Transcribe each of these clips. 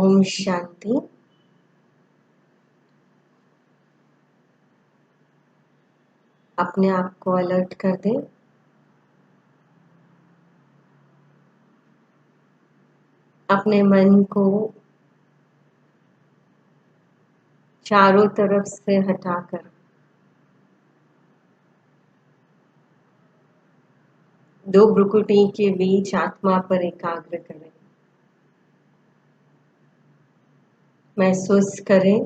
ओम शांति। अपने आप को अलर्ट कर दें। अपने मन को चारों तरफ से हटाकर दो भ्रुकुटी के बीच आत्मा पर एकाग्र करें। महसूस करें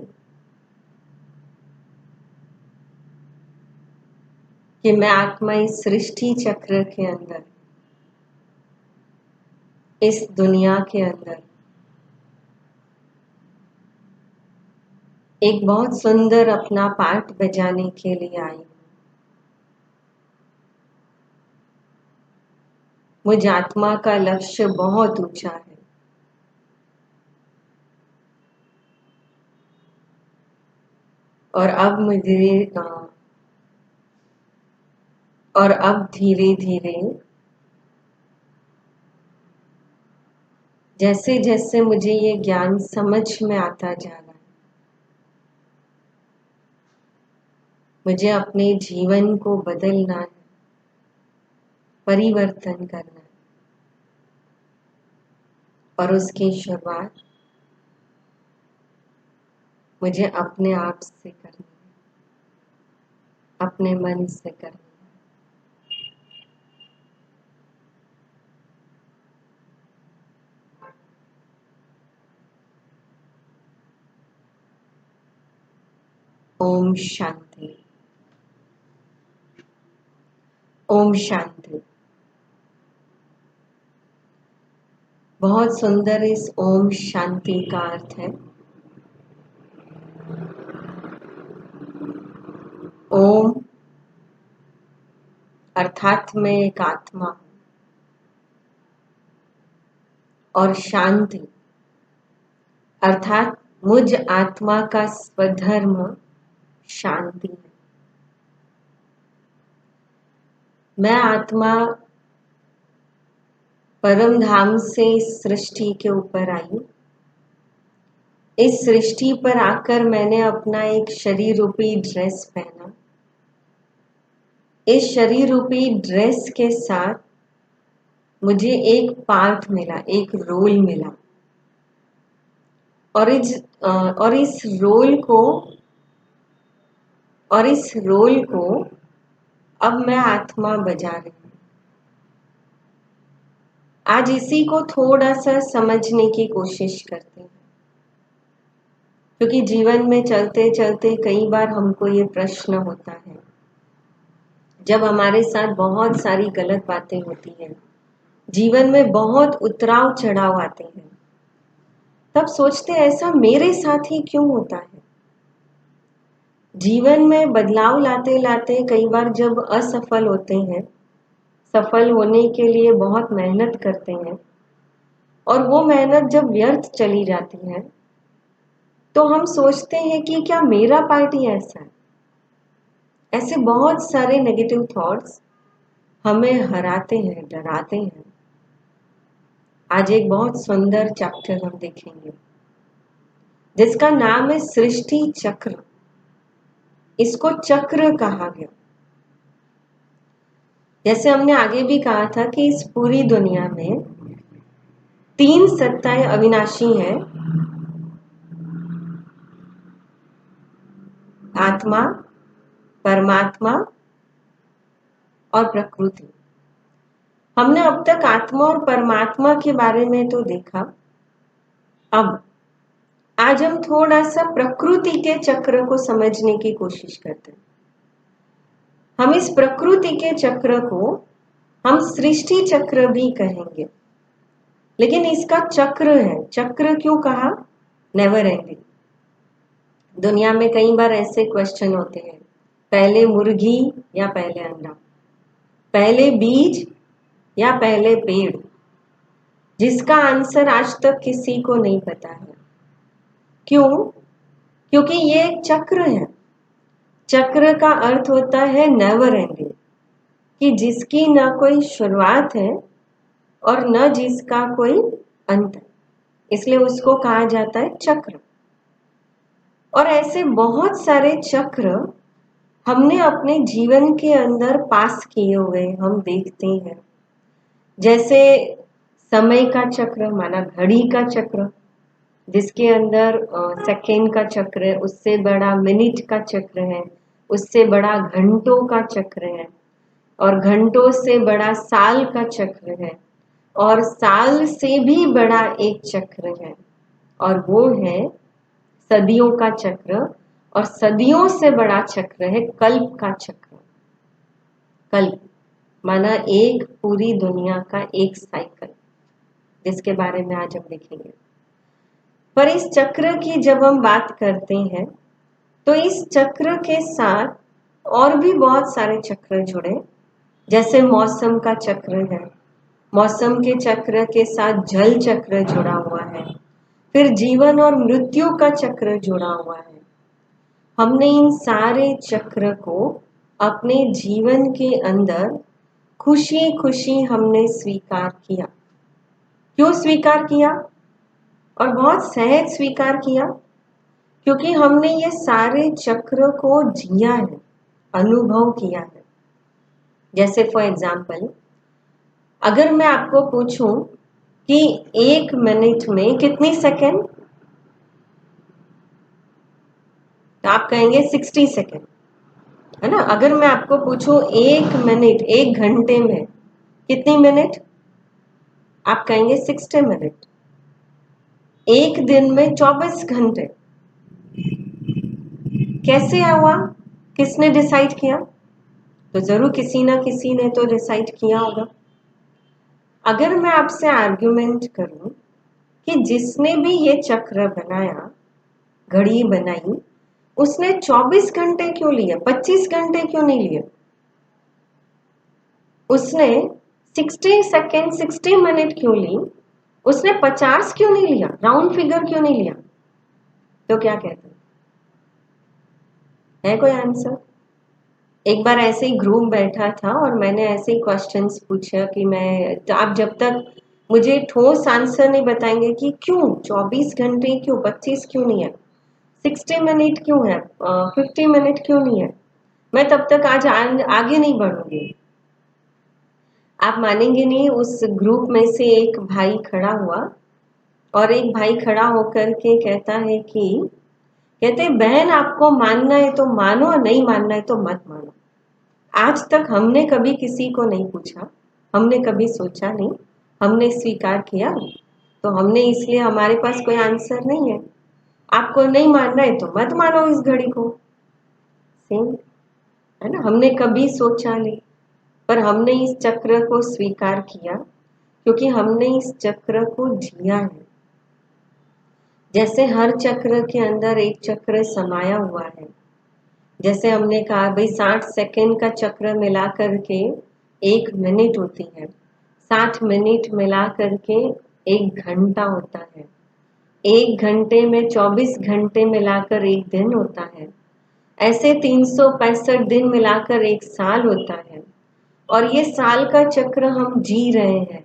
कि मैं आत्मा इस सृष्टि चक्र के अंदर, इस दुनिया के अंदर एक बहुत सुंदर अपना पार्ट बजाने के लिए आई हूं। मुझ आत्मा का लक्ष्य बहुत ऊंचा है और अब धीरे धीरे जैसे जैसे मुझे ये ज्ञान समझ में आता जा रहा है, मुझे अपने जीवन को बदलना है, परिवर्तन करना है और उसकी शुरुआत मुझे अपने आप से करनी है, अपने मन से करनी है। ओम शांति। ओम शांति। बहुत सुंदर इस ओम शांति का अर्थ है। ओम अर्थात मैं एक आत्मा हूं और शांति अर्थात मुझ आत्मा का स्वधर्म शांति है। मैं आत्मा परम धाम से इस सृष्टि के ऊपर आई। इस सृष्टि पर आकर मैंने अपना एक शरीर रूपी ड्रेस पहना। इस शरीर रूपी ड्रेस के साथ मुझे एक पार्ट मिला, एक रोल मिला और इस रोल को अब मैं आत्मा बजा रही हूं। आज इसी को थोड़ा सा समझने की कोशिश करते हैं, क्योंकि जीवन में चलते चलते कई बार हमको ये प्रश्न होता है, जब हमारे साथ बहुत सारी गलत बातें होती हैं, जीवन में बहुत उतराव चढ़ाव आते हैं, तब सोचते ऐसा मेरे साथ ही क्यों होता है। जीवन में बदलाव लाते लाते कई बार जब असफल होते हैं, सफल होने के लिए बहुत मेहनत करते हैं और वो मेहनत जब व्यर्थ चली जाती है, तो हम सोचते हैं कि क्या मेरा पार्ट ही ऐसा है। ऐसे बहुत सारे नेगेटिव थॉट्स हमें हराते हैं, डराते हैं। आज एक बहुत सुंदर चैप्टर हम देखेंगे जिसका नाम है सृष्टि चक्र। इसको चक्र कहा गया। जैसे हमने आगे भी कहा था कि इस पूरी दुनिया में 3 सत्ताएं अविनाशी हैं: आत्मा, परमात्मा और प्रकृति। हमने अब तक आत्मा और परमात्मा के बारे में तो देखा। अब आज हम थोड़ा सा प्रकृति के चक्र को समझने की कोशिश करते हैं। हम इस प्रकृति के चक्र को हम सृष्टि चक्र भी कहेंगे, लेकिन इसका चक्र है। चक्र क्यों कहा? Never ending. दुनिया में कई बार ऐसे क्वेश्चन होते हैं, पहले मुर्गी या पहले अंडा, पहले बीज या पहले पेड़, जिसका आंसर आज तक किसी को नहीं पता है। क्यों? क्योंकि ये एक चक्र है। चक्र का अर्थ होता है नेवर एंडिंग, कि जिसकी ना कोई शुरुआत है और न जिसका कोई अंत है। इसलिए उसको कहा जाता है चक्र। और ऐसे बहुत सारे चक्र हमने अपने जीवन के अंदर पास किए हुए हम देखते हैं। जैसे समय का चक्र, माना घड़ी का चक्र, जिसके अंदर सेकेंड का चक्र है, उससे बड़ा मिनट का चक्र है, उससे बड़ा घंटों का चक्र है, और घंटों से बड़ा साल का चक्र है, और साल से भी बड़ा एक चक्र है, और वो है सदियों का चक्र, और सदियों से बड़ा चक्र है कल्प का चक्र। कल्प माना एक पूरी दुनिया का एक साइकिल, जिसके बारे में आज हम देखेंगे। पर इस चक्र की जब हम बात करते हैं तो इस चक्र के साथ और भी बहुत सारे चक्र जुड़े। जैसे मौसम का चक्र है, मौसम के चक्र के साथ जल चक्र जुड़ा हुआ है, फिर जीवन और मृत्यु का चक्र जुड़ा हुआ है। हमने इन सारे चक्र को अपने जीवन के अंदर खुशी खुशी हमने स्वीकार किया। क्यों स्वीकार किया? और बहुत सहज स्वीकार किया, क्योंकि हमने ये सारे चक्र को जिया है, अनुभव किया है। जैसे फॉर एग्जाम्पल, अगर मैं आपको पूछूं कि 1 मिनट में कितनी सेकेंड, तो आप कहेंगे 60 सेकेंड, है ना। अगर मैं आपको पूछूं 1 मिनट 1 घंटे में कितनी मिनट, आप कहेंगे 60 मिनट। एक दिन में 24 घंटे, कैसे हुआ? किसने डिसाइड किया? तो जरूर किसी ना किसी ने तो डिसाइड किया होगा। अगर मैं आपसे आर्ग्यूमेंट करूं कि जिसने भी ये चक्र बनाया, घड़ी बनाई, उसने 24 घंटे क्यों लिए, 25 घंटे क्यों नहीं लिए? उसने 60 सेकेंड 60 मिनट क्यों ली? उसने 50 क्यों नहीं लिया, राउंड फिगर क्यों नहीं लिया? तो क्या कहते है कोई आंसर? एक बार ऐसे ही ग्रुप बैठा था और मैंने ऐसे ही क्वेश्चंस पूछा कि तो आप जब तक मुझे ठोस आंसर नहीं बताएंगे कि क्यों 24 घंटे, क्यों 25 क्यों नहीं है, 60 मिनट क्यों है, 50 मिनट क्यों नहीं है, मैं तब तक आज आगे नहीं बढ़ूंगी। आप मानेंगे नहीं, उस ग्रुप में से एक भाई खड़ा हुआ और एक भाई खड़ा होकर के कहता है कि कहते बहन, आपको मानना है तो मानो और नहीं मानना है तो मत मानो। आज तक हमने कभी किसी को नहीं पूछा, हमने कभी सोचा नहीं, हमने स्वीकार किया, तो हमने इसलिए हमारे पास कोई आंसर नहीं है। आपको नहीं मानना है तो मत मानो इस घड़ी को, सेम है ना। हमने कभी सोचा नहीं, पर हमने इस चक्र को स्वीकार किया क्योंकि हमने इस चक्र को जिया है। जैसे हर चक्र के अंदर एक चक्र समाया हुआ है। जैसे हमने कहा भाई 60 सेकेंड का चक्र मिला करके 1 मिनट होती है, 60 मिनट मिला करके 1 घंटा होता है, 1 घंटे में 24 घंटे मिलाकर 1 दिन होता है, ऐसे 365 दिन मिलाकर 1 साल होता है। और ये साल का चक्र हम जी रहे हैं,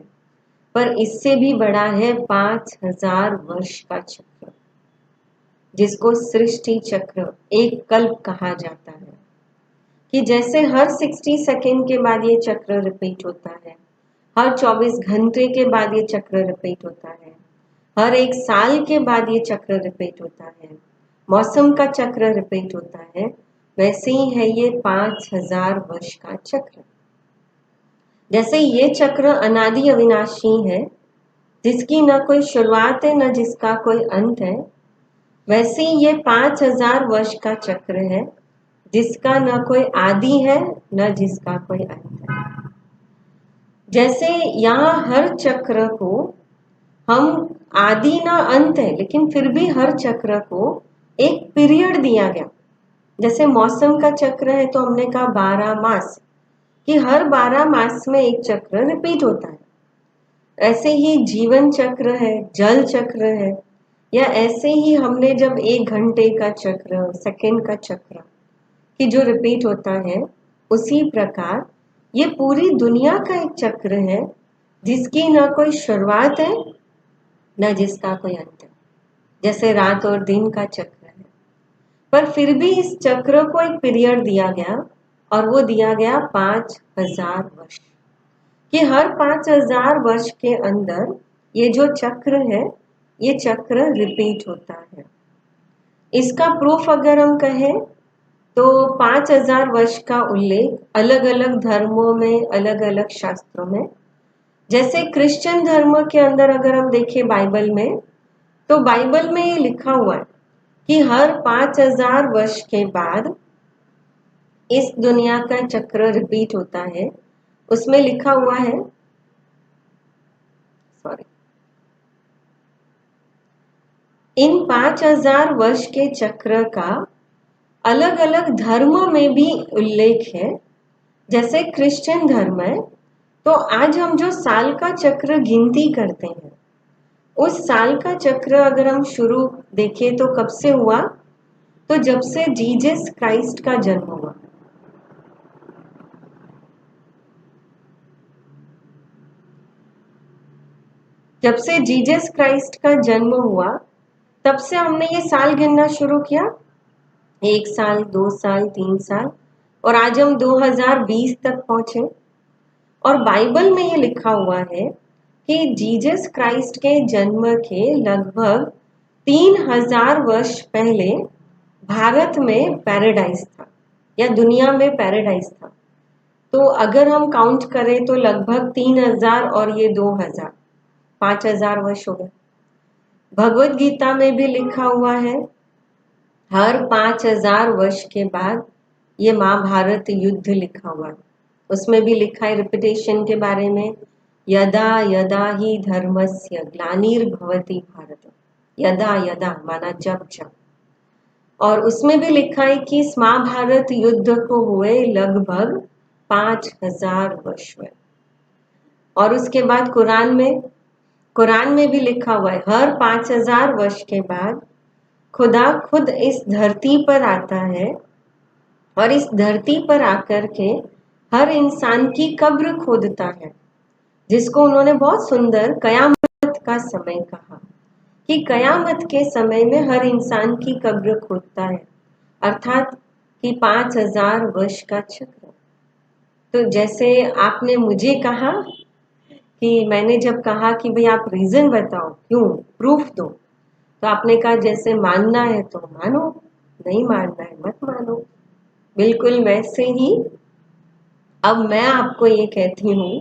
पर इससे भी बड़ा है 5000 वर्ष का चक्र, जिसको सृष्टि चक्र, एक कल्प कहा जाता है। कि जैसे हर 60 सेकेंड के बाद ये चक्र रिपीट होता है, हर 24 घंटे के बाद ये चक्र रिपीट होता है, हर 1 साल के बाद ये चक्र रिपीट होता है, मौसम का चक्र रिपीट होता है, वैसे ही है ये 5000 वर्ष का चक्र। जैसे ये चक्र अनादि अविनाशी है, जिसकी न कोई शुरुआत है न जिसका कोई अंत है, वैसे ही ये 5000 वर्ष का चक्र है, जिसका न कोई आदि है न जिसका कोई अंत है। जैसे यहाँ हर चक्र को हम आदि ना अंत है, लेकिन फिर भी हर चक्र को एक पीरियड दिया गया। जैसे मौसम का चक्र है तो हमने कहा 12 मास, कि हर 12 मास में एक चक्र रिपीट होता है। ऐसे ही जीवन चक्र है, जल चक्र है, या ऐसे ही हमने जब 1 घंटे का चक्र, सेकंड का चक्र कि जो रिपीट होता है, उसी प्रकार ये पूरी दुनिया का एक चक्र है, जिसकी ना कोई शुरुआत है न जिसका कोई अंत है, जैसे रात और दिन का चक्र है। पर फिर भी इस चक्र को एक पीरियड दिया गया और वो दिया गया 5000 वर्ष, कि हर 5000 वर्ष के अंदर ये जो चक्र है ये चक्र रिपीट होता है। इसका प्रूफ अगर हम कहें तो 5000 वर्ष का उल्लेख अलग अलग धर्मों में, अलग अलग शास्त्रों में, जैसे क्रिश्चियन धर्म के अंदर अगर हम देखें बाइबल में, तो बाइबल में ये लिखा हुआ है कि हर 5000 वर्ष के बाद इस दुनिया का चक्र रिपीट होता है। उसमें लिखा हुआ है, सॉरी, इन 5000 वर्ष के चक्र का अलग अलग धर्म में भी उल्लेख है। जैसे क्रिश्चियन धर्म है तो आज हम जो साल का चक्र गिनती करते हैं, उस साल का चक्र अगर हम शुरू देखें तो कब से हुआ, तो जब से जीसस क्राइस्ट का जन्म हुआ। जब से जीसस क्राइस्ट का जन्म हुआ तब से हमने ये साल गिनना शुरू किया, 1 साल, 2 साल, 3 साल, और आज हम 2020 तक पहुंचे। और बाइबल में ये लिखा हुआ है कि जीसस क्राइस्ट के जन्म के लगभग 3000 वर्ष पहले भारत में पैराडाइज था, या दुनिया में पैराडाइज था। तो अगर हम काउंट करें तो लगभग 3000 और ये 2000, 5000 वर्ष हो गए। भगवत गीता में भी लिखा हुआ है हर 5000 वर्ष के बाद ये महाभारत युद्ध लिखा हुआ है। उसमें भी लिखा है रिपीटेशन के बारे में, यदा यदा ही धर्मस्य ग्लानिर्भवति भारत, यदा यदा माना जब जब। और उसमें भी लिखा है कि इस महाभारत युद्ध को हुए लगभग 5000 वर्ष हुए। और उसके बाद कुरान में भी लिखा हुआ है हर 5000 वर्ष के बाद खुदा खुद इस धरती पर आता है और इस धरती पर आकर के हर इंसान की कब्र खोदता है, जिसको उन्होंने बहुत सुंदर कयामत का समय कहा, कि कयामत के समय में हर इंसान की कब्र खोदता है, अर्थात कि 5000 वर्ष का चक्र। तो जैसे आपने मुझे कहा कि मैंने जब कहा कि भाई आप रीजन बताओ, क्यों, प्रूफ दो, तो आपने कहा जैसे मानना है तो मानो, नहीं मानना है मत मानो। बिल्कुल वैसे ही अब मैं आपको ये कहती हूँ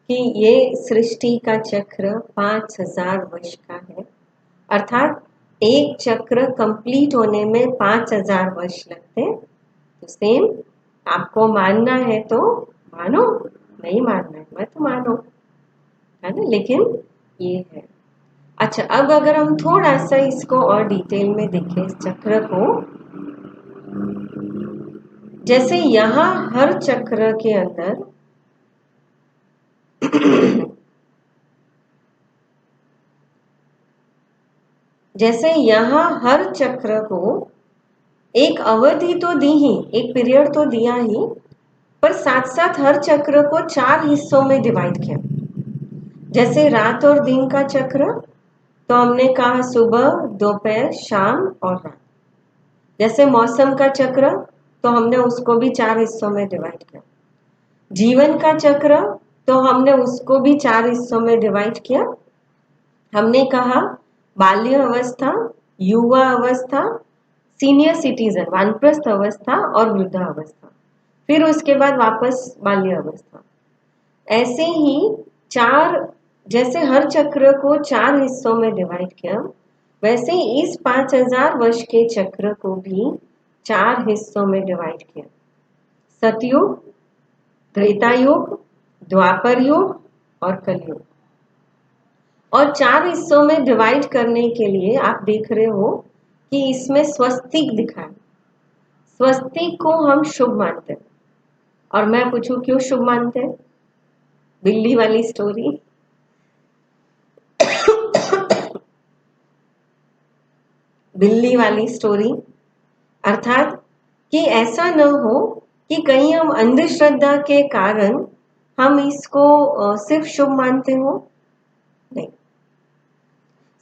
कि ये सृष्टि का चक्र 5000 वर्ष का है, अर्थात एक चक्र कंप्लीट होने में 5000 वर्ष लगते हैं। तो सेम आपको मानना है तो मानो, नहीं मानना है मत मानो, है ना। लेकिन ये है। अच्छा, अब अगर हम थोड़ा सा इसको और डिटेल में देखें इस चक्र को, जैसे यहाँ हर चक्र के अंदर जैसे यहाँ हर चक्र को एक अवधि तो दी ही, एक पीरियड तो दिया ही, पर साथ साथ हर चक्र को 4 हिस्सों में डिवाइड किया। जैसे रात और दिन का चक्र, तो हमने कहा सुबह, दोपहर, शाम और रात। जैसे मौसम का चक्र, तो हमने उसको भी 4 हिस्सों में डिवाइड किया। जीवन का चक्र, तो हमने उसको भी 4 हिस्सों में डिवाइड किया। हमने कहा बाल्य अवस्था, युवा अवस्था, सीनियर सिटीजन वानप्रस्थ अवस्था और वृद्धा अवस्था, फिर उसके बाद वापस बाल्य अवस्था। ऐसे ही 4, जैसे हर चक्र को 4 हिस्सों में डिवाइड किया, वैसे ही इस 5000 वर्ष के चक्र को भी 4 हिस्सों में डिवाइड किया। सतयुग, त्रेता युग, द्वापर युग और कलयुग। और 4 हिस्सों में डिवाइड करने के लिए आप देख रहे हो कि इसमें स्वस्तिक दिखा है। स्वस्तिक को हम शुभ मानते हैं। और मैं पूछूं क्यों शुभ मानते हैं? बिल्ली वाली स्टोरी। बिल्ली वाली स्टोरी, अर्थात कि ऐसा न हो कि कहीं हम अंधश्रद्धा के कारण हम इसको सिर्फ शुभ मानते हो। नहीं,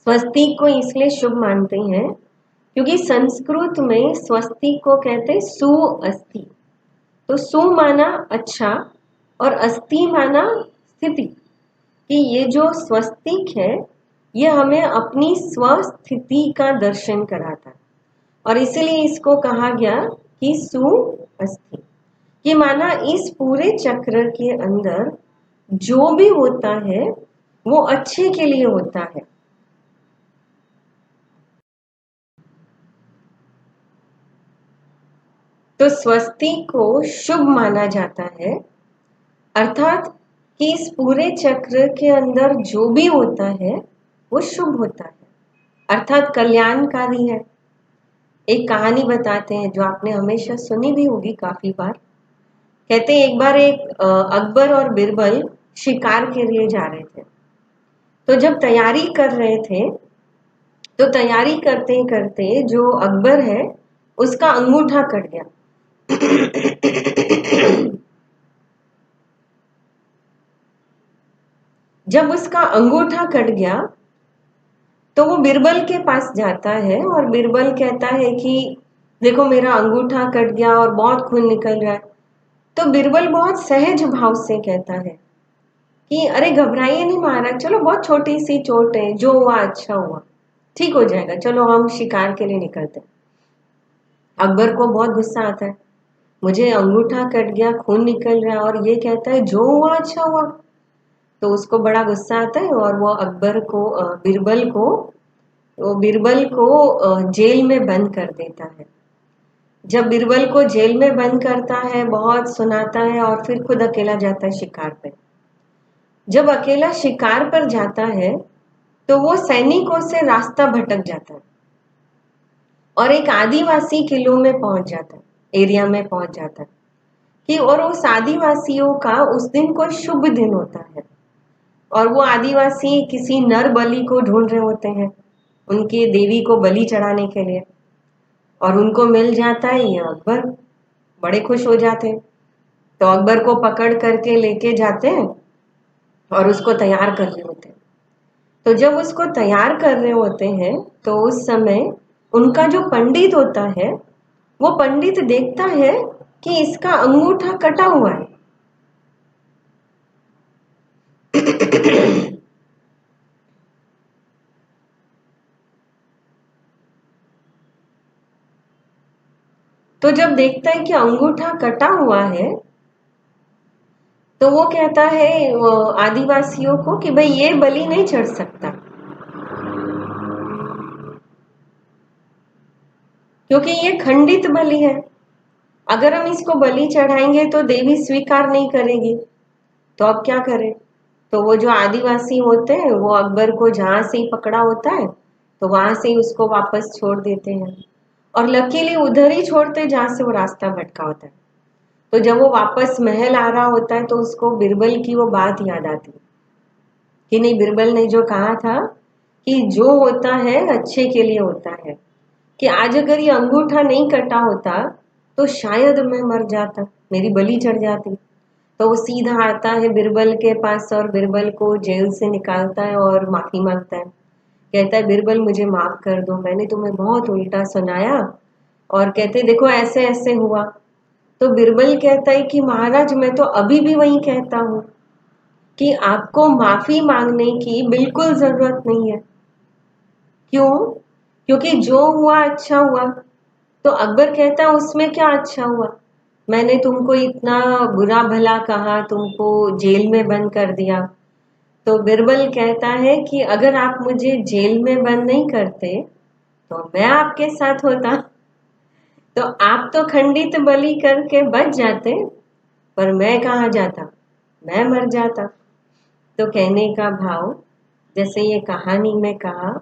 स्वस्तिक को इसलिए शुभ मानते हैं क्योंकि संस्कृत में स्वस्तिक को कहते हैं सुअस्थि। तो सु माना अच्छा और अस्थि माना स्थिति, कि ये जो स्वस्तिक है ये हमें अपनी स्वस्थिति का दर्शन कराता है और इसीलिए इसको कहा गया कि सुअस्थि। ये माना इस पूरे चक्र के अंदर जो भी होता है वो अच्छे के लिए होता है। तो स्वस्तिक को शुभ माना जाता है, अर्थात कि इस पूरे चक्र के अंदर जो भी होता है वो शुभ होता है, अर्थात कल्याणकारी है। एक कहानी बताते हैं जो आपने हमेशा सुनी भी होगी काफी बार। कहते हैं एक बार एक अकबर और बिरबल शिकार के लिए जा रहे थे। तो जब तैयारी कर रहे थे तो तैयारी करते करते जो अकबर है उसका अंगूठा कट गया। जब उसका अंगूठा कट गया तो वो बिरबल के पास जाता है और बिरबल कहता है कि देखो मेरा अंगूठा कट गया और बहुत खून निकल रहा है। तो बिरबल बहुत सहज भाव से कहता है कि अरे घबराइए नहीं महाराज, चलो बहुत छोटी सी चोट है, जो हुआ अच्छा हुआ, ठीक हो जाएगा, चलो हम शिकार के लिए निकलते हैं। अकबर को बहुत गुस्सा आता है, मुझे अंगूठा कट गया, खून निकल रहा है और ये कहता है जो हुआ अच्छा हुआ। तो उसको बड़ा गुस्सा आता है और वो अकबर को बिरबल को जेल में बंद कर देता है। जब बिरबल को जेल में बंद करता है, बहुत सुनाता है और फिर खुद अकेला जाता है शिकार पे। जब अकेला शिकार पर जाता है तो वो सैनिकों से रास्ता भटक जाता है और एक आदिवासी किलों में पहुंच जाता है, एरिया में पहुंच जाता है कि और उस आदिवासियों का उस दिन कोई शुभ दिन होता है और वो आदिवासी किसी नर बलि को ढूंढ रहे होते हैं उनकी देवी को बलि चढ़ाने के लिए, और उनको मिल जाता है ये अकबर। बड़े खुश हो जाते हैं, तो अकबर को पकड़ करके लेके जाते हैं और उसको तैयार कर रहे होते हैं। तो जब उसको तैयार कर रहे होते हैं तो उस समय उनका जो पंडित होता है वो पंडित देखता है कि इसका अंगूठा कटा हुआ है। तो जब देखता है कि अंगूठा कटा हुआ है तो वो कहता है आदिवासियों को कि भाई ये बलि नहीं चढ़ सकता क्योंकि ये खंडित बलि है। अगर हम इसको बलि चढ़ाएंगे तो देवी स्वीकार नहीं करेगी, तो अब क्या करें। तो वो जो आदिवासी होते हैं वो अकबर को जहां से ही पकड़ा होता है तो वहां से ही उसको वापस छोड़ देते हैं और लकीली उधर ही छोड़ते जहां से वो रास्ता भटका होता है। तो जब वो वापस महल आ रहा होता है तो उसको बिरबल की वो बात याद आती कि नहीं, बिरबल ने जो कहा था कि जो होता है अच्छे के लिए होता है, कि आज अगर ये अंगूठा नहीं कटा होता तो शायद मैं मर जाता, मेरी बलि चढ़ जाती। तो वो सीधा आता है बिरबल के पास और बिरबल को जेल से निकालता है और माफी मांगता है। कहता है बिरबल मुझे माफ कर दो, मैंने तुम्हें बहुत उल्टा सुनाया, और कहते देखो ऐसे ऐसे हुआ। तो बिरबल कहता है कि महाराज मैं तो अभी भी वही कहता हूँ कि आपको माफी मांगने की बिल्कुल जरूरत नहीं है। क्यों? क्योंकि जो हुआ अच्छा हुआ। तो अकबर कहता है उसमें क्या अच्छा हुआ, मैंने तुमको इतना बुरा भला कहा, तुमको जेल में बंद कर दिया। तो बिरबल कहता है कि अगर आप मुझे जेल में बंद नहीं करते तो मैं आपके साथ होता, तो आप तो खंडित बलि करके बच जाते, पर मैं कहाँ जाता, मैं मर जाता। तो कहने का भाव, जैसे ये कहानी में कहा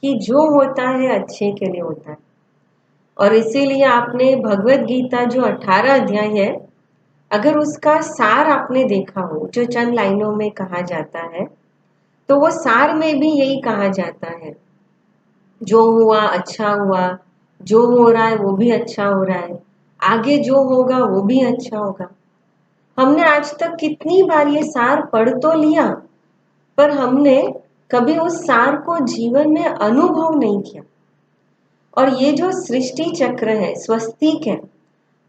कि जो होता है अच्छे के लिए होता है, और इसीलिए आपने भगवत गीता जो 18 अध्याय है अगर उसका सार आपने देखा हो, जो चंद लाइनों में कहा जाता है, तो वो सार में भी यही कहा जाता है, जो हुआ अच्छा हुआ, जो हो रहा है वो भी अच्छा हो रहा है, आगे जो होगा वो भी अच्छा होगा। हमने आज तक कितनी बार ये सार पढ़ तो लिया, पर हमने कभी उस सार को जीवन में अनुभव नहीं किया। और ये जो सृष्टि चक्र है, स्वस्तिक है,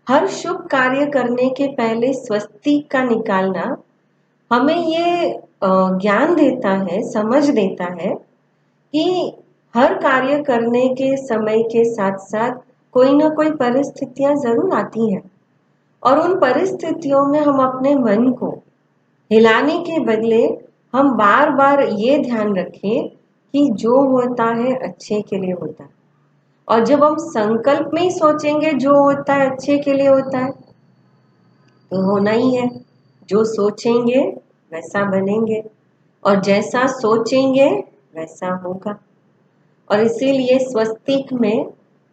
हर शुभ कार्य करने के पहले स्वस्तिक का निकालना हमें ये ज्ञान देता है, समझ देता है कि हर कार्य करने के समय के साथ साथ कोई ना कोई परिस्थितियां जरूर आती हैं और उन परिस्थितियों में हम अपने मन को हिलाने के बदले हम बार बार ये ध्यान रखें कि जो होता है अच्छे के लिए होता है। और जब हम संकल्प में ही सोचेंगे जो होता है अच्छे के लिए होता है, तो होना ही है। जो सोचेंगे वैसा बनेंगे और जैसा सोचेंगे वैसा होगा। और इसीलिए स्वस्तिक में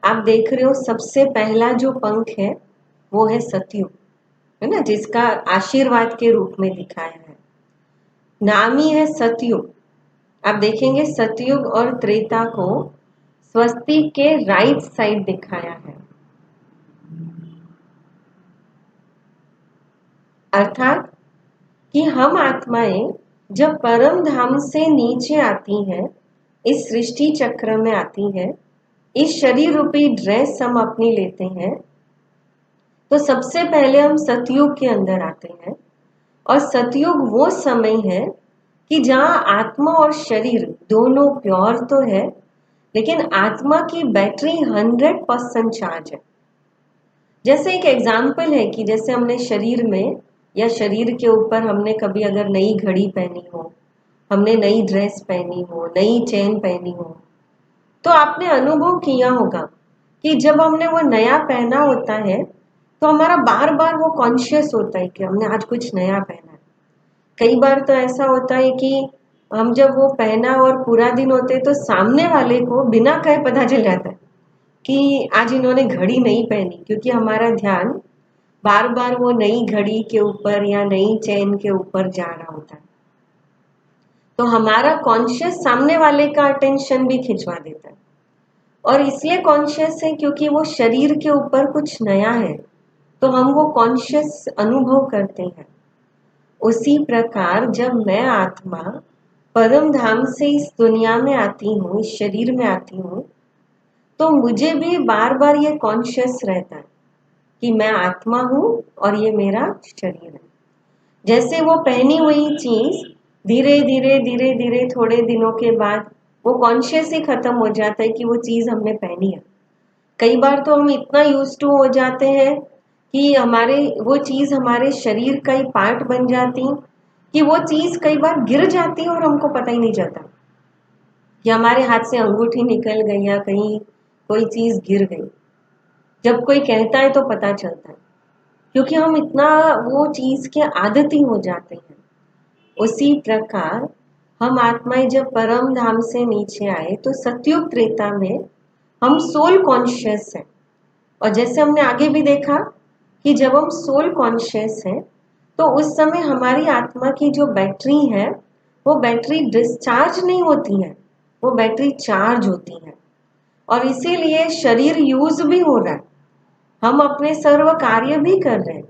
आप देख रहे हो सबसे पहला जो पंख है वो है सतयुग, है ना, जिसका आशीर्वाद के रूप में दिखाया है। नाम ही है सतयुग। आप देखेंगे सतयुग और त्रेता को स्वस्तिक के राइट साइड दिखाया है, अर्थात कि हम आत्माएं जब परम धाम से नीचे आती हैं, इस सृष्टि चक्र में आती है, इस शरीर रूपी ड्रेस हम अपनी लेते हैं, तो सबसे पहले हम सतयुग के अंदर आते हैं। और सतयुग वो समय है कि जहां आत्मा और शरीर दोनों प्योर तो है, लेकिन आत्मा की बैटरी 100% चार्ज है। जैसे एक एग्जाम्पल है कि जैसे हमने शरीर में या शरीर के ऊपर हमने कभी अगर नई घड़ी पहनी हो, हमने नई ड्रेस पहनी हो, नई चेन पहनी हो, तो आपने अनुभव किया होगा कि जब हमने वो नया पहना होता है तो हमारा बार बार वो कॉन्शियस होता है कि हमने आज कुछ नया पहना है। कई बार तो ऐसा होता है कि हम जब वो पहना और पूरा दिन होते तो सामने वाले को बिना कहे पता चल जाता है कि आज इन्होंने घड़ी नहीं पहनी, क्योंकि हमारा ध्यान बार बार वो नई घड़ी के ऊपर या नई चेन के ऊपर जा रहा होता है। तो हमारा कॉन्शियस सामने वाले का अटेंशन भी खिंचवा देता है। और इसलिए कॉन्शियस है क्योंकि वो शरीर के ऊपर कुछ नया है, तो हम वो कॉन्शियस अनुभव करते हैं। उसी प्रकार जब मैं आत्मा परम धाम से इस दुनिया में आती हूँ, इस शरीर में आती हूँ, तो मुझे भी बार बार ये कॉन्शियस रहता है कि मैं आत्मा हूँ और ये मेरा शरीर है। जैसे वो पहनी हुई चीज धीरे धीरे धीरे धीरे थोड़े दिनों के बाद वो कॉन्शियस ही खत्म हो जाता है कि वो चीज हमने पहनी है। कई बार तो हम इतना यूज टू हो जाते हैं कि हमारे वो चीज हमारे शरीर का ही पार्ट बन जाती कि वो चीज कई बार गिर जाती है और हमको पता ही नहीं चलता कि हमारे हाथ से अंगूठी निकल गई या कहीं कोई चीज गिर गई। जब कोई कहता है तो पता चलता है, क्योंकि हम इतना वो चीज के आदती हो जाते हैं। उसी प्रकार हम आत्माएं जब परम धाम से नीचे आए तो सतयुग त्रेता में हम सोल कॉन्शियस हैं। और जैसे हमने आगे भी देखा कि जब हम सोल कॉन्शियस हैं तो उस समय हमारी आत्मा की जो बैटरी है वो बैटरी डिस्चार्ज नहीं होती है, वो बैटरी चार्ज होती है। और इसीलिए शरीर यूज भी हो रहा है, हम अपने सर्व कार्य भी कर रहे हैं,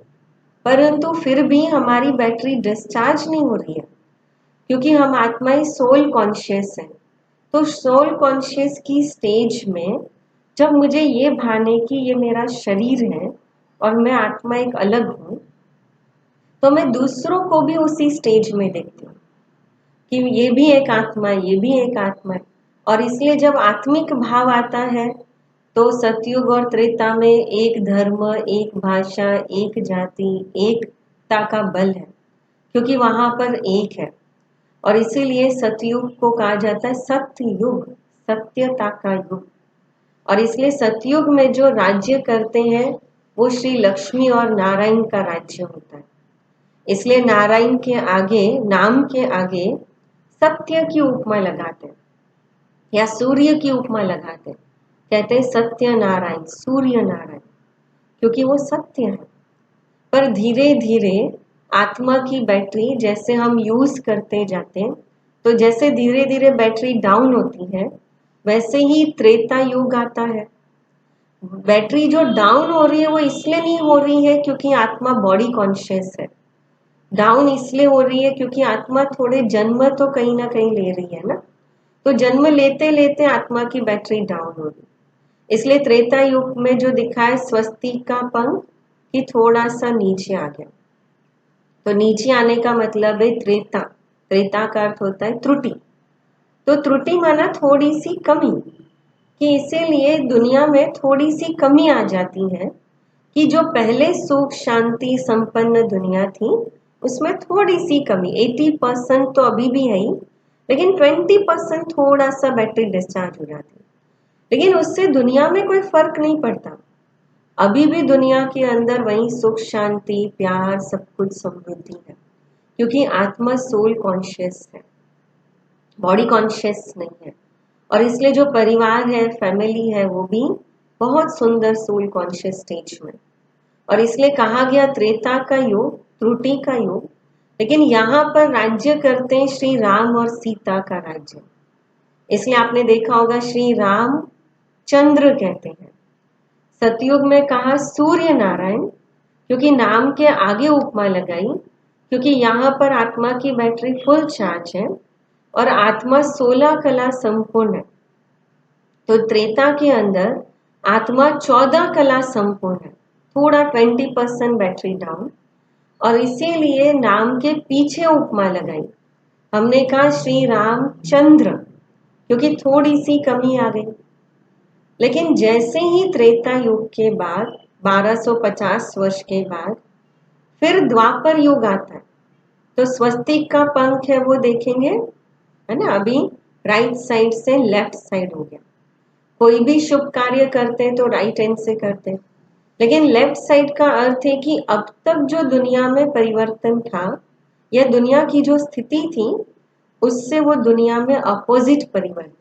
परंतु फिर भी हमारी बैटरी डिस्चार्ज नहीं हो रही है, क्योंकि हम आत्माएं सोल कॉन्शियस हैं। तो सोल कॉन्शियस की स्टेज में जब मुझे ये भाने कि ये मेरा शरीर है और मैं आत्मा एक अलग हूँ, तो मैं दूसरों को भी उसी स्टेज में देखती हूँ कि ये भी एक आत्मा है, ये भी एक आत्मा है। और इसलिए जब आत्मिक भाव आता है तो सतयुग और त्रेता में एक धर्म, एक भाषा, एक जाति, एकता का बल है, क्योंकि वहां पर एक है। और इसीलिए सतयुग को कहा जाता है सत्ययुग, सत्यता का युग। और इसलिए सतयुग में जो राज्य करते हैं वो श्री लक्ष्मी और नारायण का राज्य होता है। इसलिए नारायण के आगे, नाम के आगे सत्य की उपमा लगाते हैं या सूर्य की उपमा लगाते हैं, कहते हैं सत्य नारायण, सूर्य नारायण, क्योंकि वो सत्य है। पर धीरे धीरे आत्मा की बैटरी जैसे हम यूज करते जाते हैं, तो जैसे धीरे धीरे बैटरी डाउन होती है वैसे ही त्रेता युग आता है। बैटरी जो डाउन हो रही है वो इसलिए नहीं हो रही है क्योंकि आत्मा बॉडी कॉन्शियस है, डाउन इसलिए हो रही है क्योंकि आत्मा थोड़े जन्म तो कहीं ना कहीं ले रही है ना, तो जन्म लेते लेते आत्मा की बैटरी डाउन हो गई। इसलिए त्रेता युग में जो दिखा है स्वस्तिक का पंख कि थोड़ा सा नीचे आ गया। तो नीचे आने का मतलब है त्रेता। त्रेता का अर्थ होता है त्रुटि। तो त्रुटि माना थोड़ी सी कमी, कि इसीलिए दुनिया में थोड़ी सी कमी आ जाती है कि जो पहले सुख शांति संपन्न दुनिया थी उसमें थोड़ी सी कमी, 80% तो अभी भी है ही, लेकिन 20% थोड़ा सा बैटरी डिस्चार्ज हो जाती है। लेकिन उससे दुनिया में कोई फर्क नहीं पड़ता। अभी भी दुनिया के अंदर वही सुख शांति प्यार सब कुछ समृद्धि है, क्योंकि आत्मा सोल कॉन्शियस है, बॉडी कॉन्शियस नहीं है। और इसलिए जो परिवार है, फैमिली है, वो भी बहुत सुंदर सोल कॉन्शियस स्टेज में। और इसलिए कहा गया त्रेता का युग त्रुटि का युग, लेकिन यहाँ पर राज्य करते हैं श्री राम और सीता का राज्य। इसलिए आपने देखा होगा श्री राम चंद्र कहते हैं। सतयुग में कहा सूर्य नारायण, क्योंकि नाम के आगे उपमा लगाई, क्योंकि यहाँ पर आत्मा की बैटरी फुल चार्ज है और आत्मा 16 कला संपूर्ण है। तो त्रेता के अंदर आत्मा 14 कला संपूर्ण है, थोड़ा 20% बैटरी डाउन। और इसीलिए नाम के पीछे उपमा लगाई, हमने कहा श्री राम चंद्र, क्योंकि थोड़ी सी कमी आ गई। लेकिन जैसे ही त्रेता युग के बाद 1250 वर्ष के बाद फिर द्वापर युग आता है, तो स्वस्तिक का पंख है वो देखेंगे, है ना। अभी राइट साइड से लेफ्ट साइड हो गया। कोई भी शुभ कार्य करते हैं तो राइट हैंड से करते हैं, लेकिन लेफ्ट साइड का अर्थ है कि अब तक जो दुनिया में परिवर्तन था या दुनिया की जो स्थिति थी उससे वो दुनिया में अपोजिट परिवर्तन,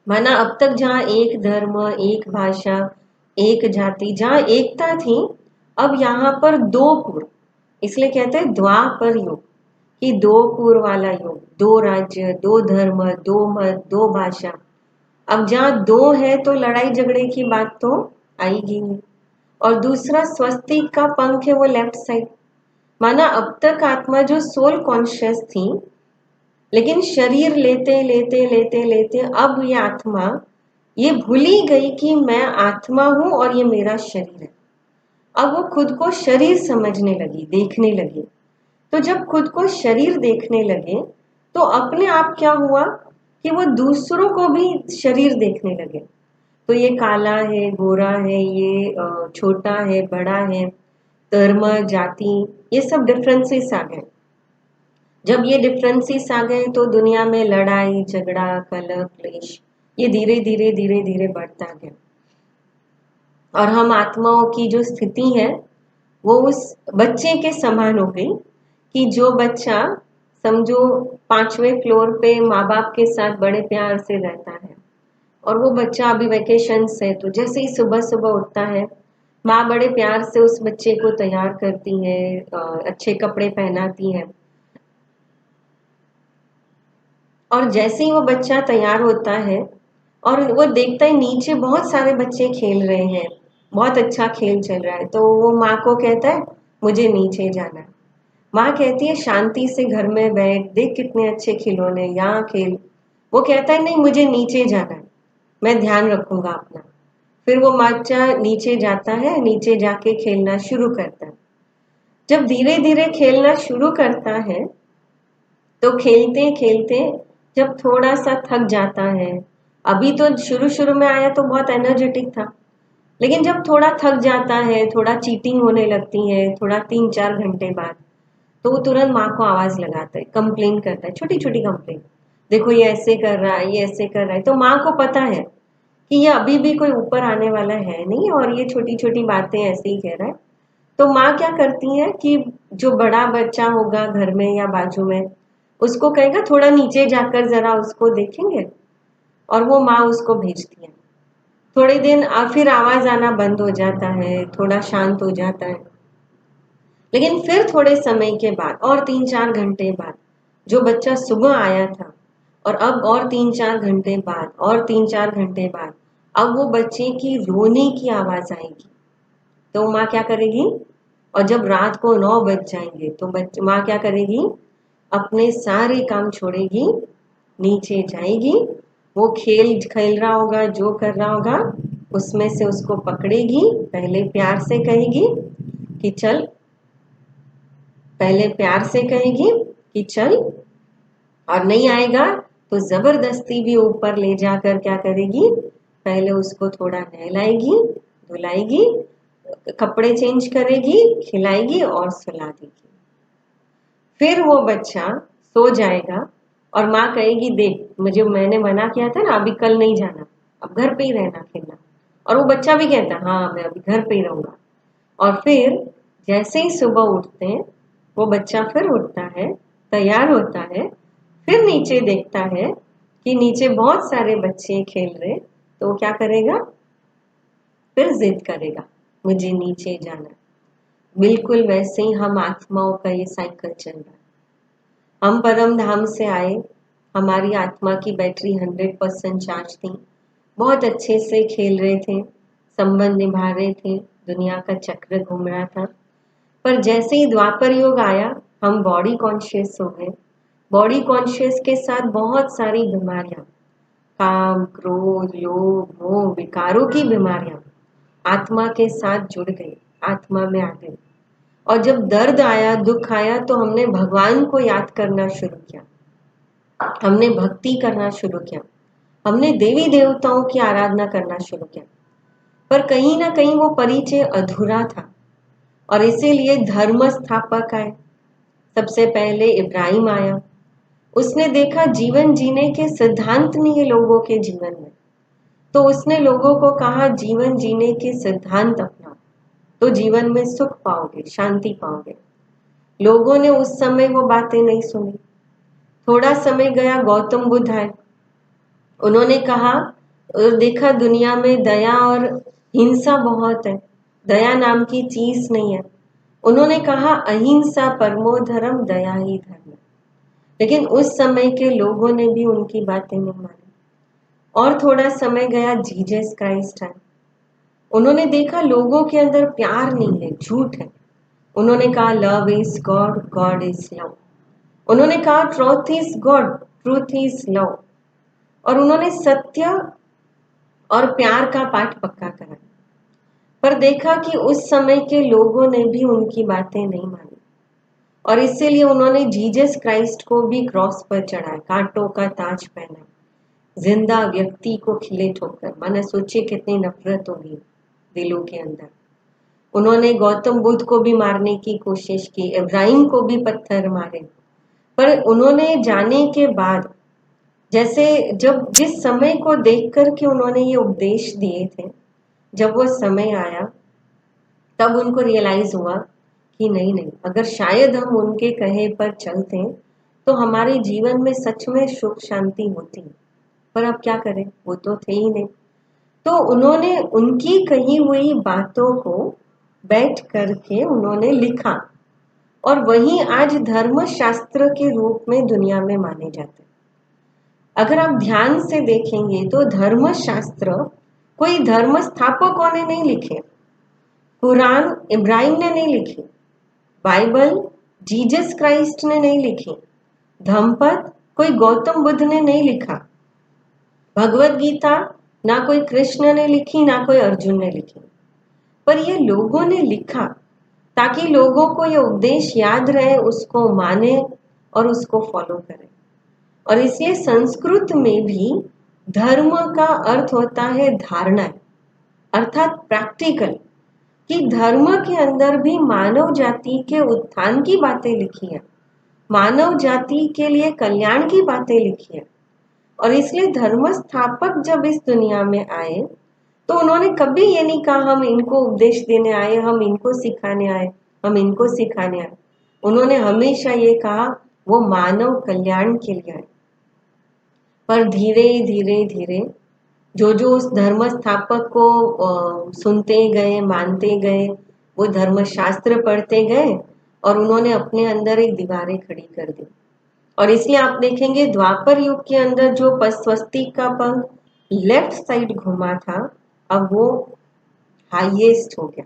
माना अब तक जहाँ एक धर्म एक भाषा एक जाति जहाँ एकता थी, अब यहाँ पर दो पूर्व, इसलिए कहते हैं द्वापर युग, कि दो पूर्व वाला युग, दो राज्य दो धर्म दो मत दो भाषा। अब जहाँ दो है तो लड़ाई झगड़े की बात तो आएगी नहीं। और दूसरा स्वस्तिक का पंख है वो लेफ्ट साइड, माना अब तक आत्मा जो सोल कॉन्शियस थी, लेकिन शरीर लेते लेते लेते लेते अब ये आत्मा ये भूली गई कि मैं आत्मा हूं और ये मेरा शरीर है। अब वो खुद को शरीर समझने लगी, देखने लगी। तो जब खुद को शरीर देखने लगे तो अपने आप क्या हुआ कि वो दूसरों को भी शरीर देखने लगे। तो ये काला है गोरा है, ये छोटा है बड़ा है, धर्म जाति ये सब डिफरेंसेस आ गए। जब ये डिफरेंसेस आ गए तो दुनिया में लड़ाई झगड़ा कलह क्लेश ये धीरे धीरे धीरे धीरे बढ़ता गया। और हम आत्माओं की जो स्थिति है वो उस बच्चे के समान हो गई कि जो बच्चा समझो 5वें फ्लोर पे माँ बाप के साथ बड़े प्यार से रहता है, और वो बच्चा अभी वेकेशन से, तो जैसे ही सुबह सुबह उठता है माँ बड़े प्यार से उस बच्चे को तैयार करती है, अच्छे कपड़े पहनाती है। और जैसे ही वो बच्चा तैयार होता है और वो देखता है नीचे बहुत सारे बच्चे खेल रहे हैं, बहुत अच्छा खेल चल रहा है, तो वो माँ को कहता है मुझे नीचे जाना है। माँ कहती है शांति से घर में बैठ, देख कितने अच्छे खिलौने, यहाँ खेल। वो कहता है नहीं मुझे नीचे जाना है, मैं ध्यान रखूंगा अपना। फिर वो बच्चा नीचे जाता है, नीचे जाके खेलना शुरू करता है। जब धीरे धीरे खेलना शुरू करता है तो खेलते खेलते जब थोड़ा सा थक जाता है, अभी तो शुरू शुरू में आया तो बहुत एनर्जेटिक था, लेकिन जब थोड़ा थक जाता है, थोड़ा चीटिंग होने लगती है, थोड़ा 3-4 घंटे बाद, तो वो तुरंत माँ को आवाज लगाता है, कंप्लेन करता है, छोटी छोटी कंप्लेन, देखो ये ऐसे कर रहा है ये ऐसे कर रहा है। तो माँ को पता है कि ये अभी भी कोई ऊपर आने वाला है नहीं और ये छोटी छोटी बातें ऐसे ही कह रहा है। तो माँ क्या करती है कि जो बड़ा बच्चा होगा घर में या बाजू में उसको कहेगा थोड़ा नीचे जाकर जरा उसको देखेंगे, और वो माँ उसको भेजती है। थोड़े दिन फिर आवाज आना बंद हो जाता है, थोड़ा शांत हो जाता है, लेकिन फिर थोड़े समय के बाद और 3-4 घंटे बाद जो बच्चा सुबह आया था, और अब और 3-4 घंटे बाद और 3-4 घंटे बाद अब वो बच्चे की रोने की आवाज आएगी। तो माँ क्या करेगी, और जब रात को 9 बज जाएंगे तो माँ क्या करेगी, अपने सारे काम छोड़ेगी नीचे जाएगी, वो खेल खेल रहा होगा, जो कर रहा होगा उसमें से उसको पकड़ेगी, पहले प्यार से कहेगी कि चल, पहले प्यार से कहेगी कि चल, और नहीं आएगा तो जबरदस्ती भी ऊपर ले जाकर क्या करेगी, पहले उसको थोड़ा नहलाएगी, धुलाएगी, कपड़े चेंज करेगी, खिलाएगी और सुला देगी। फिर वो बच्चा सो जाएगा और माँ कहेगी देख, मैंने मना किया था ना, अभी कल नहीं जाना, अब घर पे ही रहना खेलना। और वो बच्चा भी कहता हाँ मैं अभी घर पे ही रहूंगा। और फिर जैसे ही सुबह उठते हैं, वो बच्चा फिर उठता है, तैयार होता है, फिर नीचे देखता है कि नीचे बहुत सारे बच्चे खेल रहे, तो वो क्या करेगा, फिर जिद करेगा मुझे नीचे जाना है। बिल्कुल वैसे ही हम आत्माओं का ये साइकिल चल रहा है। हम परम धाम से आए, हमारी आत्मा की बैटरी 100% चार्ज थी, बहुत अच्छे से खेल रहे थे, संबंध निभा रहे थे, दुनिया का चक्र घूम रहा था। पर जैसे ही द्वापर युग आया, हम बॉडी कॉन्शियस हो गए। बॉडी कॉन्शियस के साथ बहुत सारी बीमारियां, काम, क्रोध, लोभ, मोह, विकारों की बीमारियां आत्मा के साथ जुड़ गई, आत्मा में आ गई। और जब दर्द आया, दुख आया, तो हमने भगवान को याद करना शुरू किया, हमने भक्ति करना शुरू किया, हमने देवी देवताओं की आराधना करना शुरू किया। पर कहीं ना कहीं वो परिचय अधूरा था, और इसीलिए धर्म स्थापक आए। सबसे पहले इब्राहिम आया, उसने देखा जीवन जीने के सिद्धांत नहीं है लोगों के जीवन में, तो उसने लोगों को कहा जीवन जीने के सिद्धांत अपनाओ, तो जीवन में सुख पाओगे, शांति पाओगे। लोगों ने उस समय वो बातें नहीं सुनी। थोड़ा समय गया, गौतम बुद्ध आए, उन्होंने कहा और देखा दुनिया में दया और हिंसा बहुत है, दया नाम की चीज नहीं है। उन्होंने कहा अहिंसा परमो धर्म, दया ही धर्म। लेकिन उस समय के लोगों ने भी उनकी बातें नहीं मानी। और थोड़ा समय गया, जीसस क्राइस्ट आए, उन्होंने देखा लोगों के अंदर प्यार नहीं है, झूठ है। उन्होंने कहा love is God, God is love. उन्होंने कहा truth is God, truth is love. और उन्होंने सत्य और प्यार का पाठ पक्का करा। पर देखा कि उस समय के लोगों ने भी उनकी बातें नहीं मानी, और इसीलिए उन्होंने जीसस क्राइस्ट को भी क्रॉस पर चढ़ाया, कांटों का ताज पहना, जिंदा व्यक्ति को खिले ठोकर। माने सोचिए कितनी नफरत होगी दिलों के अंदर। उन्होंने गौतम बुद्ध को भी मारने की कोशिश की, इब्राहिम को भी पत्थर मारे। पर उन्होंने जाने के बाद, जैसे जब जिस समय को देख करके उन्होंने ये उपदेश दिए थे, जब वो समय आया तब उनको रियलाइज हुआ कि नहीं नहीं, अगर शायद हम उनके कहे पर चलते तो हमारे जीवन में सच में सुख शांति होती। पर अब क्या करें, वो तो थे ही नहीं। तो उन्होंने उनकी कही हुई बातों को बैठ करके उन्होंने लिखा, और वही आज धर्म शास्त्र के रूप में दुनिया में माने जाते हैं। अगर आप ध्यान से देखेंगे तो धर्म शास्त्र कोई धर्म स्थापकों ने नहीं लिखे, कुरान इब्राहिम ने नहीं लिखी, बाइबल जीसस क्राइस्ट ने नहीं लिखी, धम्मपद कोई गौतम बुद्ध ने नहीं लिखा, भगवत गीता ना कोई कृष्ण ने लिखी, ना कोई अर्जुन ने लिखी। पर ये लोगों ने लिखा ताकि लोगों को ये उपदेश याद रहे, उसको माने और उसको फॉलो करें। और इसलिए संस्कृत में भी धर्म का अर्थ होता है धारणा, अर्थात प्रैक्टिकल, कि धर्म के अंदर भी मानव जाति के उत्थान की बातें लिखी है, मानव जाति के लिए कल्याण की बातें लिखी है। और इसलिए धर्म स्थापक जब इस दुनिया में आए तो उन्होंने कभी ये नहीं कहा हम इनको उपदेश देने आए, हम इनको सिखाने आए, हम इनको सिखाने आए। उन्होंने हमेशा ये कहा वो मानव कल्याण के लिए आए। पर धीरे धीरे धीरे जो जो उस धर्म स्थापक को सुनते गए, मानते गए, वो धर्म शास्त्र पढ़ते गए, और उन्होंने अपने अंदर एक दीवारें खड़ी कर दी। और इसलिए आप देखेंगे द्वापर युग के अंदर जो स्वस्तिक का पंख लेफ्ट साइड घुमा था, अब वो हाईएस्ट हो गया,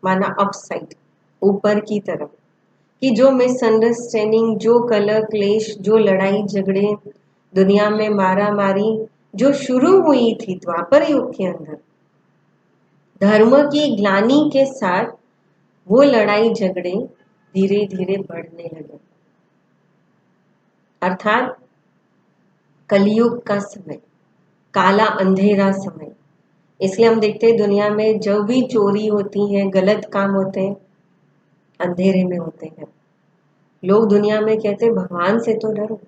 माना अप साइड, ऊपर की तरफ। कि जो मिसअंडरस्टैंडिंग, जो कलह क्लेश, जो लड़ाई झगड़े, दुनिया में मारा मारी जो शुरू हुई थी द्वापर युग के अंदर, धर्म की ग्लानि के साथ वो लड़ाई झगड़े धीरे धीरे बढ़ने लगे। अर्थात कलयुग का समय, काला अंधेरा समय। इसलिए हम देखते हैं दुनिया में जो भी चोरी होती है, गलत काम होते हैं, अंधेरे में होते हैं। लोग दुनिया में कहते हैं भगवान से तो डरो,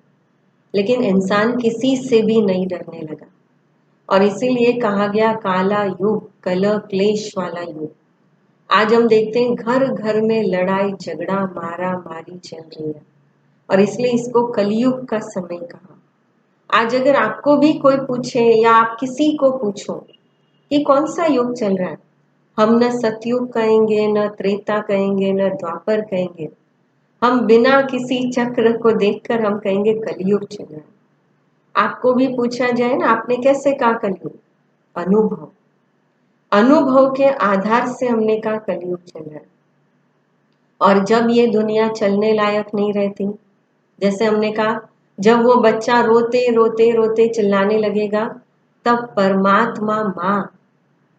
लेकिन इंसान किसी से भी नहीं डरने लगा। और इसीलिए कहा गया काला युग, कलह क्लेश वाला युग। आज हम देखते हैं घर घर में लड़ाई झगड़ा मारा मारी चल रही है, और इसलिए इसको कलयुग का समय कहा। आज अगर आपको भी कोई पूछे या आप किसी को पूछो कि कौन सा युग चल रहा है, हम न सतयुग कहेंगे, न त्रेता कहेंगे, न द्वापर कहेंगे। हम बिना किसी चक्र को देखकर हम कहेंगे कलयुग चल रहा है। आपको भी पूछा जाए ना, आपने कैसे कहा कलयुग? अनुभव, अनुभव के आधार से हमने कहा कलयुग चल रहा है। और जब ये दुनिया चलने लायक नहीं रहती, जैसे हमने कहा जब वो बच्चा रोते रोते रोते चिल्लाने लगेगा, तब परमात्मा माँ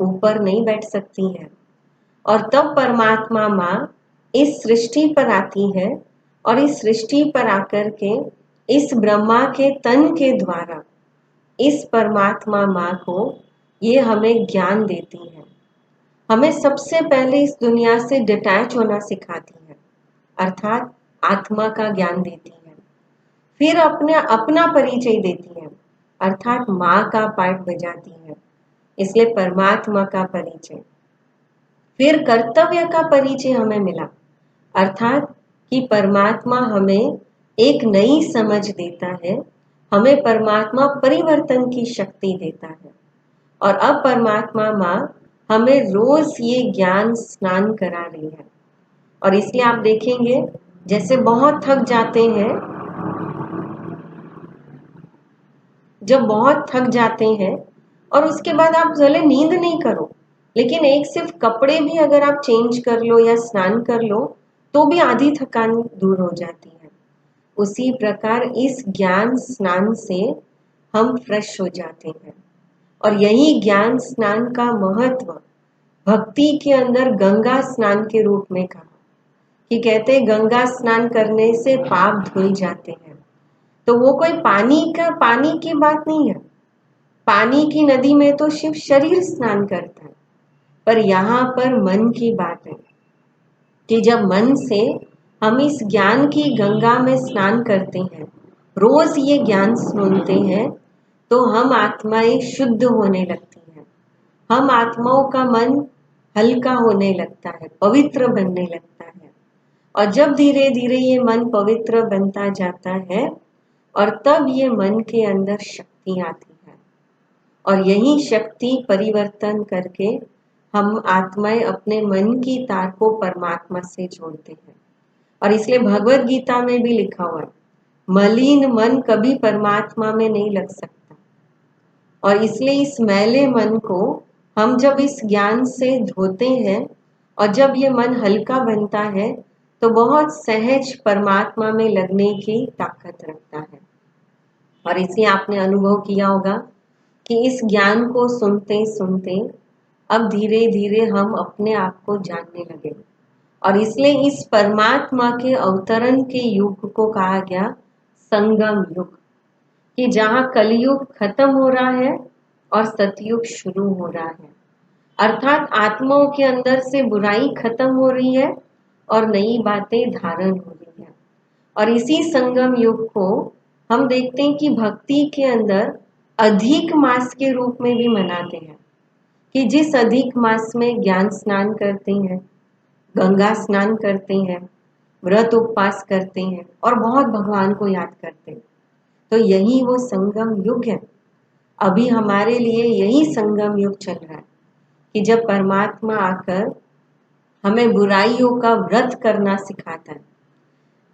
ऊपर नहीं बैठ सकती है, और तब परमात्मा माँ इस सृष्टि पर आती है, और इस सृष्टि पर आकर के इस ब्रह्मा के तन के द्वारा इस परमात्मा माँ को ये हमें ज्ञान देती है। हमें सबसे पहले इस दुनिया से डिटैच होना सिखाती है, अर्थात आत्मा का ज्ञान देती है। फिर अपना परिचय देती है, अर्थात माँ का पाठ बजाती है, इसलिए परमात्मा का परिचय। फिर कर्तव्य का परिचय हमें मिला, अर्थात कि परमात्मा हमें एक नई समझ देता है, हमें परमात्मा परिवर्तन की शक्ति देता है। और अब परमात्मा माँ हमें रोज ये ज्ञान स्नान करा रही है। और इसलिए आप देखेंगे जैसे बहुत थक जाते हैं, जब बहुत थक जाते हैं और उसके बाद आप भले नींद नहीं करो, लेकिन एक सिर्फ कपड़े भी अगर आप चेंज कर लो या स्नान कर लो तो भी आधी थकान दूर हो जाती है। उसी प्रकार इस ज्ञान स्नान से हम फ्रेश हो जाते हैं। और यही ज्ञान स्नान का महत्व भक्ति के अंदर गंगा स्नान के रूप में कहा, कि कहते गंगा स्नान करने से पाप धुल जाते हैं। तो वो कोई पानी की बात नहीं है। पानी की नदी में तो शिव शरीर स्नान करता है, पर यहाँ पर मन की बात है कि जब मन से हम इस ज्ञान की गंगा में स्नान करते हैं, रोज ये ज्ञान सुनते हैं, तो हम आत्माएं शुद्ध होने लगती हैं। हम आत्माओं का मन हल्का होने लगता है, पवित्र बनने लगता है। और जब धीरे धीरे ये मन पवित्र बनता जाता है, और तब ये मन के अंदर शक्ति आती है, और यही शक्ति परिवर्तन करके हम आत्माएं अपने मन की तार को परमात्मा से जोड़ते हैं। और इसलिए भगवत गीता में भी लिखा हुआ है, मलिन मन कभी परमात्मा में नहीं लग सकता। और इसलिए इस मैले मन को हम जब इस ज्ञान से धोते हैं, और जब ये मन हल्का बनता है, तो बहुत सहज परमात्मा में लगने की ताकत रखता है। और इसलिए आपने अनुभव किया होगा कि इस ज्ञान को सुनते सुनते अब धीरे धीरे हम अपने आप को जानने लगे। और इसलिए इस परमात्मा के अवतरण के युग को कहा गया संगम युग, कि जहाँ कलयुग खत्म हो रहा है और सतयुग शुरू हो रहा है। अर्थात आत्माओं के अंदर से बुराई खत्म हो रही है और नई बातें धारण हो रही है। और इसी संगम युग को हम देखते हैं कि भक्ति के अंदर अधिक मास के रूप में भी मनाते हैं, कि जिस अधिक मास में ज्ञान स्नान करते हैं, गंगा स्नान करते हैं, व्रत उपवास करते हैं और बहुत भगवान को याद करते हैं, तो यही वो संगम युग है। अभी हमारे लिए यही संगम युग चल रहा है, कि जब परमात्मा आकर हमें बुराइयों का व्रत करना सिखाता है,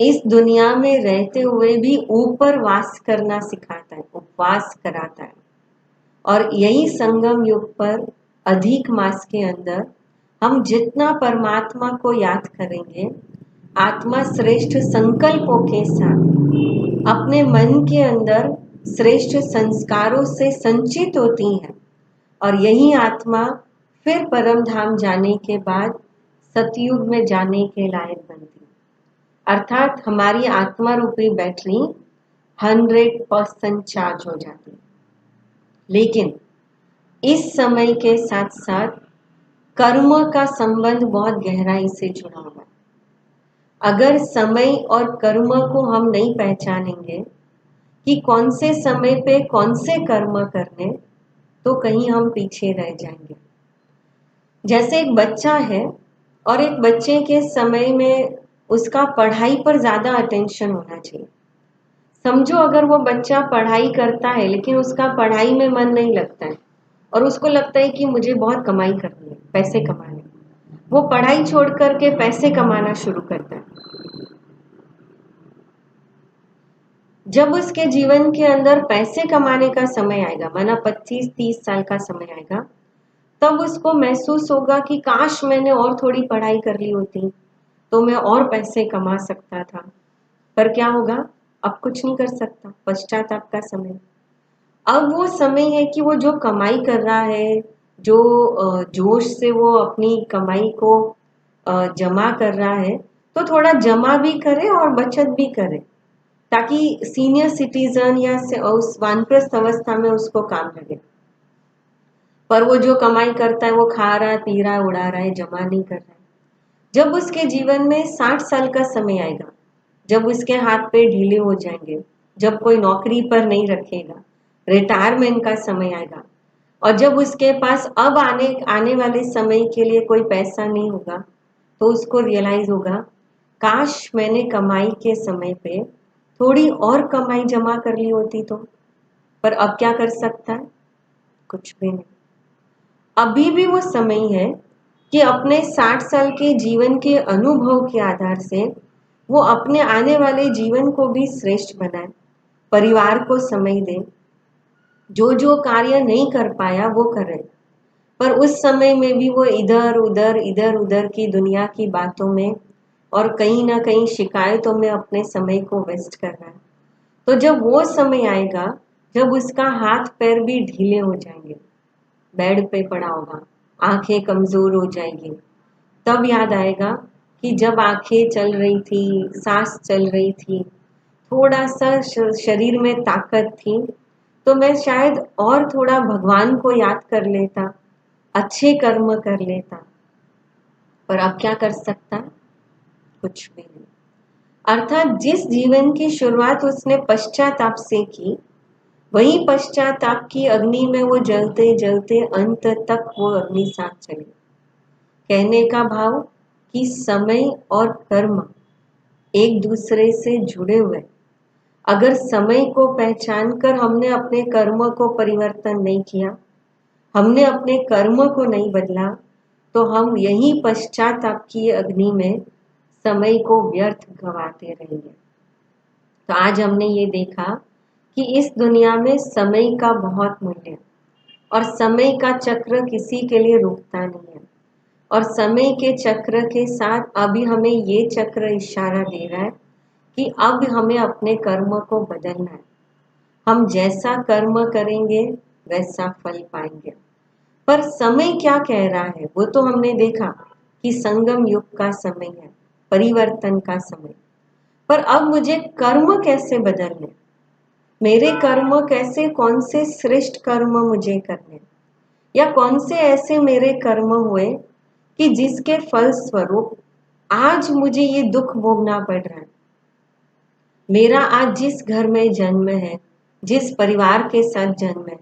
इस दुनिया में रहते हुए भी ऊपर वास करना सिखाता है, उपवास कराता है। और यही संगम युग पर अधिक मास के अंदर हम जितना परमात्मा को याद करेंगे, आत्मा श्रेष्ठ संकल्पों के साथ अपने मन के अंदर श्रेष्ठ संस्कारों से संचित होती हैं और यही आत्मा फिर परम धाम जाने के बाद सतयुग में जाने के लायक बनती है। अर्थात हमारी आत्मा रूपी बैटरी 100% चार्ज हो जाती है। लेकिन इस समय के साथ साथ कर्म का संबंध बहुत गहराई से जुड़ा हुआ है। अगर समय और कर्म को हम नहीं पहचानेंगे कि कौन से समय पे कौन से कर्म करने, तो कहीं हम पीछे रह जाएंगे। जैसे एक बच्चा है और एक बच्चे के समय में उसका पढ़ाई पर ज्यादा अटेंशन होना चाहिए। समझो अगर वो बच्चा पढ़ाई करता है लेकिन उसका पढ़ाई में मन नहीं लगता है और उसको लगता है कि मुझे बहुत कमाई करनी है, पैसे कमाने, वो पढ़ाई छोड़ करके पैसे कमाना शुरू करता है। जब उसके जीवन के अंदर पैसे कमाने का समय आएगा, माना 25-30 साल का समय आएगा, तब उसको महसूस होगा कि काश मैंने और थोड़ी पढ़ाई कर ली होती तो मैं और पैसे कमा सकता था। पर क्या होगा? अब कुछ नहीं कर सकता, पश्चाताप का समय। अब वो समय है कि वो जो कमाई कर रहा है, जो जोश से वो अपनी कमाई को जमा कर रहा है, तो थोड़ा जमा भी करे और बचत भी करे, ताकि सीनियर सिटीजन या उस वानप्रस्थ अवस्था में उसको काम लगे। पर वो जो कमाई करता है वो खा रहा है, पी रहा है, उड़ा रहा है, जमा नहीं कर रहा है। जब उसके जीवन में 60 साल का समय आएगा, जब उसके हाथ पे ढीले हो जाएंगे, जब कोई नौकरी पर नहीं रखेगा, रिटायरमेंट का समय आएगा, और जब उसके पास अब आने वाले समय के लिए कोई पैसा नहीं होगा, तो उसको रियलाइज होगा काश मैंने कमाई के समय पे थोड़ी और कमाई जमा कर ली होती तो। पर अब क्या कर सकता है? कुछ भी नहीं। अभी भी वो समय है कि अपने 60 साल के जीवन के अनुभव के आधार से वो अपने आने वाले जीवन को भी श्रेष्ठ बनाए, परिवार को समय दे, जो जो कार्य नहीं कर पाया वो करे। पर उस समय में भी वो इधर उधर की दुनिया की बातों में और कहीं ना कहीं शिकायतों में अपने समय को वेस्ट कर रहा है। तो जब वो समय आएगा, जब उसका हाथ पैर भी ढीले हो जाएंगे, बेड पे पड़ा होगा, आंखें कमजोर हो जाएंगी, तब याद आएगा कि जब आंखें चल रही थी, सांस चल रही थी, थोड़ा सा शरीर में ताकत थी, तो मैं शायद और थोड़ा भगवान को याद कर लेता, अच्छे कर्म कर लेता। पर अब क्या कर सकता? कुछ भी नहीं। अर्थात जिस जीवन की शुरुआत उसने पश्चाताप से की, वही पश्चाताप की अग्नि में वो जलते जलते अंत तक वो अग्नि साथ चली। कहने का भाव कि समय और कर्म एक दूसरे से जुड़े हुए। अगर समय को पहचान कर हमने अपने कर्म को परिवर्तन नहीं किया, हमने अपने कर्म को नहीं बदला, तो हम यही पश्चाताप की अग्नि में समय को व्यर्थ गवाते रहेंगे। तो आज हमने ये देखा कि इस दुनिया में समय का बहुत मूल्य है और समय का चक्र किसी के लिए रुकता नहीं है। और समय के चक्र के साथ अभी हमें ये चक्र इशारा दे रहा है कि अब हमें अपने कर्म को बदलना है। हम जैसा कर्म करेंगे वैसा फल पाएंगे। पर समय क्या कह रहा है वो तो हमने देखा कि संगम युग का समय है, परिवर्तन का समय। पर अब मुझे कर्म कैसे बदलने, मेरे कर्म कैसे, कौन से श्रेष्ठ कर्म मुझे करने, या कौन से ऐसे मेरे कर्म हुए कि जिसके फल स्वरूप आज मुझे ये दुख भोगना पड़ रहा है। मेरा आज जिस घर में जन्म है, जिस परिवार के साथ जन्म है,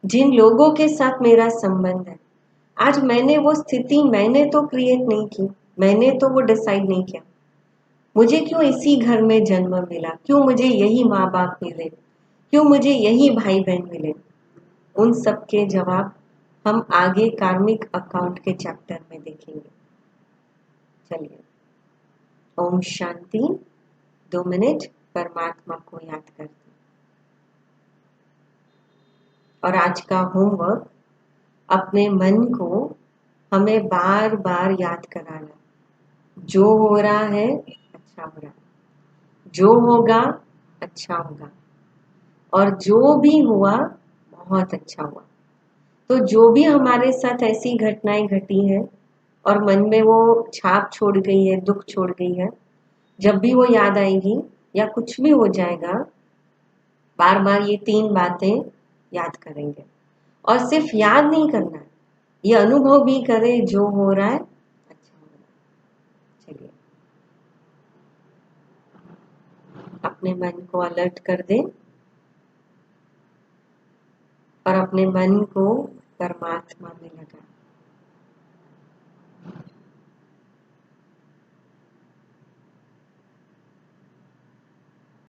जिन लोगों के साथ मेरा संबंध है, आज मैंने वो स्थिति मैंने तो क्रिएट नहीं की, मैंने तो वो डिसाइड नहीं किया। मुझे क्यों इसी घर में जन्म मिला, क्यों मुझे यही माँ बाप मिले, क्यों मुझे यही भाई बहन मिले? उन सब के जवाब हम आगे कार्मिक अकाउंट के चैप्टर में देखेंगे। चलिए, ओम शांति। 2 मिनट परमात्मा को याद करते। और आज का होमवर्क, अपने मन को हमें बार बार याद कराना, जो हो रहा है अच्छा हो रहा है, जो होगा अच्छा होगा, और जो भी हुआ बहुत अच्छा हुआ। तो जो भी हमारे साथ ऐसी घटनाएं घटी है और मन में वो छाप छोड़ गई है, दुख छोड़ गई है, जब भी वो याद आएगी या कुछ भी हो जाएगा, बार बार ये 3 बातें याद करेंगे। और सिर्फ याद नहीं करना है, ये अनुभव भी करें जो हो रहा है अच्छा हो रहा है। चलिए, अपने मन को अलर्ट कर दें और अपने मन को परमात्मा में लगाएं।